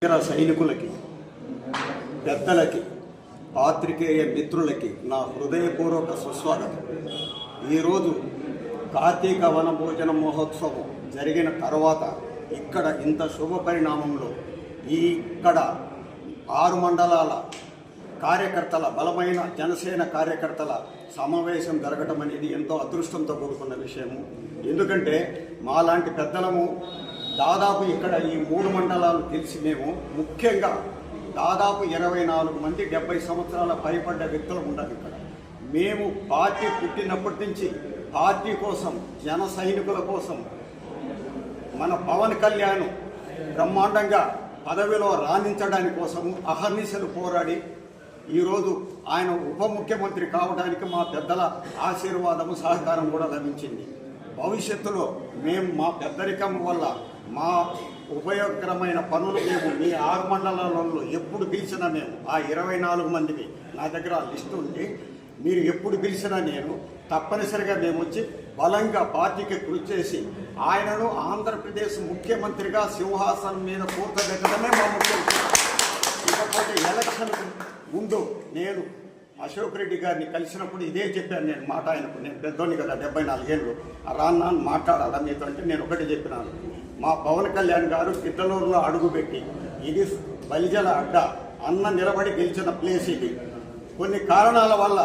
సైనికులకి, పెద్దలకి, పాత్రికేయ మిత్రులకి నా హృదయపూర్వక సుస్వాగతం. ఈరోజు కార్తీక వనభోజన మహోత్సవం జరిగిన తర్వాత ఇక్కడ ఇంత శుభ పరిణామంలో ఇక్కడ 6 మండలాల కార్యకర్తల, బలమైన జనసేన కార్యకర్తల సమావేశం జరగటం అనేది ఎంతో అదృష్టంతో కూడుకున్న విషయము. ఎందుకంటే మాలాంటి పెద్దలము దాదాపు ఇక్కడ ఈ 3 మండలాలు తెలిసి మేము ముఖ్యంగా దాదాపు 24 మంది 70 సంవత్సరాల పైబడ్డ వ్యక్తులు ఉండాలి ఇక్కడ. మేము పార్టీ పుట్టినప్పటి నుంచి పార్టీ కోసం, జన సైనికుల కోసం మన పవన్ కళ్యాణ్ బ్రహ్మాండంగా పదవిలో రాణించడానికి కోసము అహర్నిశలు పోరాడి ఈరోజు ఆయన ఉప ముఖ్యమంత్రి కావడానికి మా పెద్దల ఆశీర్వాదము, సహకారం కూడా లభించింది. భవిష్యత్తులో మేము మా పెద్దరికం వల్ల మా ఉపయోగకరమైన పనులు మేము మీ 6 మండలాలలో ఎప్పుడు పిలిచినా మేము ఆ 24 మందిని నా దగ్గర లిస్టు ఉంది. మీరు ఎప్పుడు పిలిచినా నేను తప్పనిసరిగా మేము వచ్చి బలంగా పార్టీకి కృషి చేసి ఆయనను ఆంధ్రప్రదేశ్ ముఖ్యమంత్రిగా సింహాసనం మీద కూర్చోబెట్టడమే మా ముఖ్యమంత్రి. ఇకపోతే ఎలక్షన్ ముందు నేను అశోక్ రెడ్డి గారిని కలిసినప్పుడు ఇదే చెప్పాను నేను మాట ఆయనకు. నేను పెద్దోని కదా, 74 ఏళ్ళు, రాన్నా మాట్లాడాలా మీతో అంటే నేను ఒకటి చెప్పినాను. మా పవన్ కళ్యాణ్ గారు కిట్టలూరులో అడుగుపెట్టి ఇది బలిజల అడ్డ, అన్న నిలబడి గెలిచిన ప్లేస్ ఇది. కొన్ని కారణాల వల్ల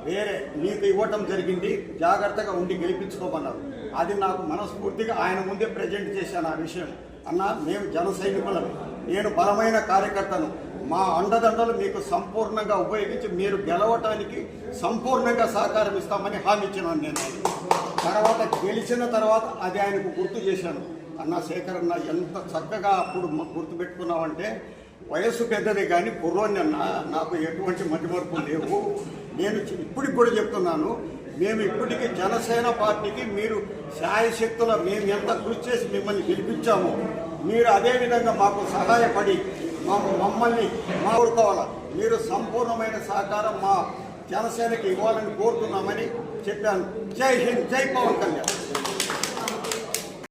వేరే మీకు ఇవ్వటం జరిగింది, జాగ్రత్తగా ఉండి గెలిపించుకోమన్నారు. అది నాకు మనస్ఫూర్తిగా ఆయన ముందే ప్రజెంట్ చేశాను ఆ విషయం. అన్న, మేము జన సైనికులను, నేను బలమైన కార్యకర్తను, మా అండదండలు మీకు సంపూర్ణంగా ఉపయోగించి మీరు గెలవటానికి సంపూర్ణంగా సహకారం ఇస్తామని హామీ ఇచ్చినాను నేను. తర్వాత గెలిచిన తర్వాత అది ఆయనకు గుర్తు చేశాను. అన్న శేఖర్ అన్న, ఎంత చక్కగా అప్పుడు గుర్తుపెట్టుకున్నామంటే, వయస్సు పెద్దది కానీ కుర్రోని అన్న, నాకు ఎటువంటి మతిమరుపు లేవు. నేను ఇప్పటికి కూడా చెప్తున్నాను, మేము ఇప్పటికీ జనసేన పార్టీకి మీరు శాయశక్తుల మేము ఎంత కృషి చేసి మిమ్మల్ని గెలిపించామో మీరు అదేవిధంగా మాకు సహాయపడి మమ్మల్ని కోరుకోవాలి. మీరు సంపూర్ణమైన సహకారం మా జనసేనకి ఇవ్వాలని కోరుతున్నామని చెప్పాను. జై హింద్, జై పవన్ కళ్యాణ్.